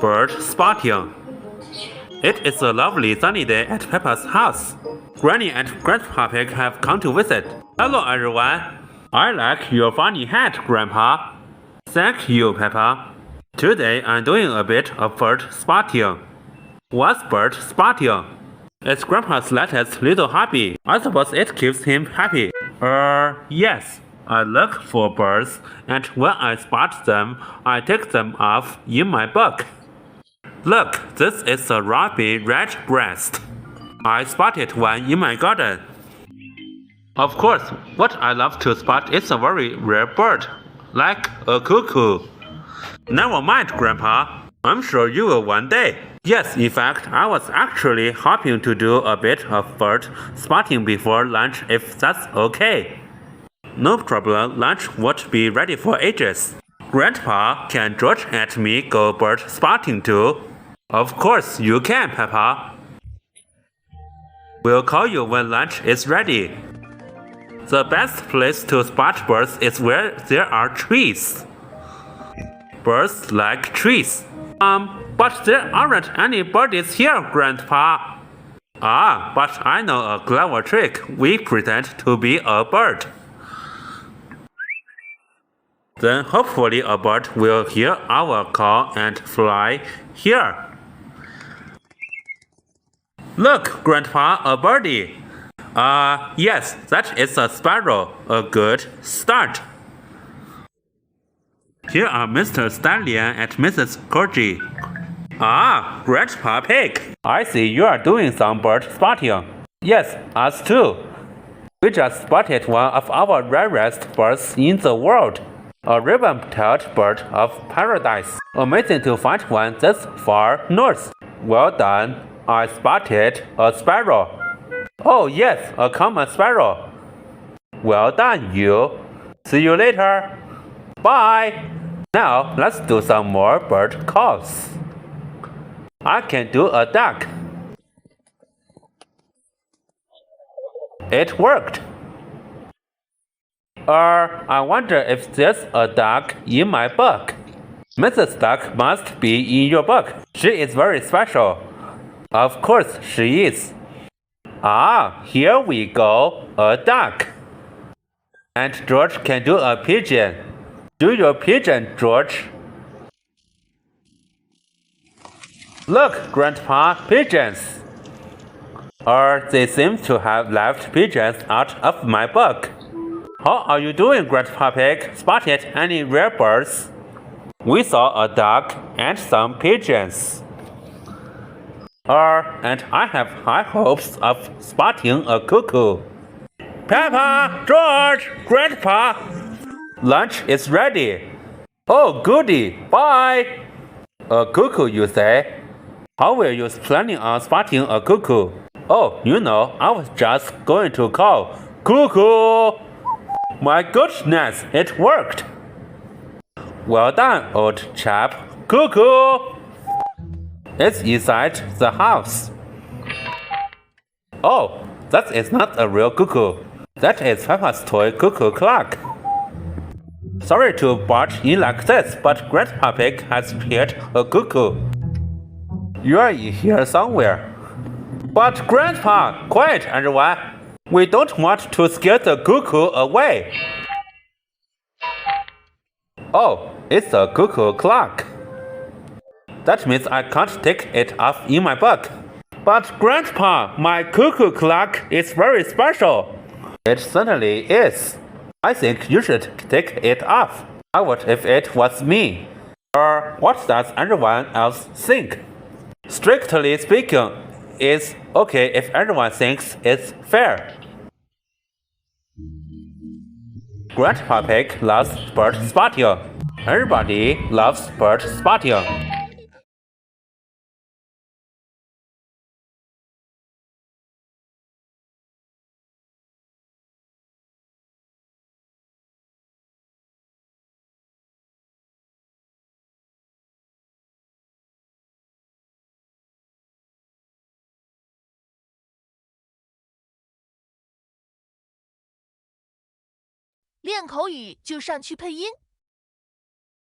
Bird spotting. It is a lovely sunny day at Peppa's house. Granny and Grandpa Pig have come to visit. Hello everyone. I like your funny hat, Grandpa. Thank you, Peppa. Today I'm doing a bit of bird spotting. What's bird spotting? It's Grandpa's latest little hobby. I suppose it keeps him happy. Yes. I look for birds, and when I spot them, I take them off in my book. Look, this is a ruby redbreast. I spotted one in my garden. Of course, what I love to spot is a very rare bird, like a cuckoo. Never mind, Grandpa. I'm sure you will one day. Yes, in fact, I was actually hoping to do a bit of bird spotting before lunch if that's okay. No problem, lunch won't be ready for ages. Grandpa, can George and me go bird spotting too? Of course you can, Peppa. We'll call you when lunch is ready. The best place to spot birds is where there are trees. Birds like trees. But there aren't any birdies here, Grandpa. But I know a clever trick. We pretend to be a bird. Then hopefully a bird will hear our call and fly here. Look, Grandpa, a birdie. Yes, that is a sparrow. A good start. Here are Mr. Stallion and Mrs. Corgi. Grandpa Pig. I see you are doing some bird spotting. Yes, us too. We just spotted one of our rarest birds in the world. A ribbon-tailed bird of paradise. Amazing to find one this far north. Well done. I spotted a sparrow. Oh yes, a common sparrow. Well done, you. See you later. Bye. Now let's do some more bird calls. I can do a duck. It worked. I wonder if there's a duck in my book. Mrs. Duck must be in your book. She is very special. Of course she is. Here we go, a duck. And George can do a pigeon. Do your pigeon, George. Look, Grandpa, pigeons. They seem to have left pigeons out of my book. How are you doing, Grandpa Pig? Spotted any rare birds? We saw a duck and some pigeons. And I have high hopes of spotting a cuckoo. Peppa, George, Grandpa, lunch is ready. Oh, goody, bye. A cuckoo, you say? How were you planning on spotting a cuckoo? Oh, I was just going to call, cuckoo. My goodness, it worked! Well done, old chap. Cuckoo! It's inside the house. Oh, that is not a real cuckoo. That is Peppa's toy cuckoo clock. Sorry to barge in like this, but Grandpa Pig has prepared a cuckoo. You are in here somewhere. But Grandpa, quiet everyone. We don't want to scare the cuckoo away. Oh, it's a cuckoo clock. That means I can't take it off in my book. But Grandpa, my cuckoo clock is very special. It certainly is. I think you should take it off. I would if it was me. Or what does everyone else think? Strictly speaking, it's okay if everyone thinks it's fair. Grandpa Pig loves bird spotting. Everybody loves bird spotting.练口语就上去配音。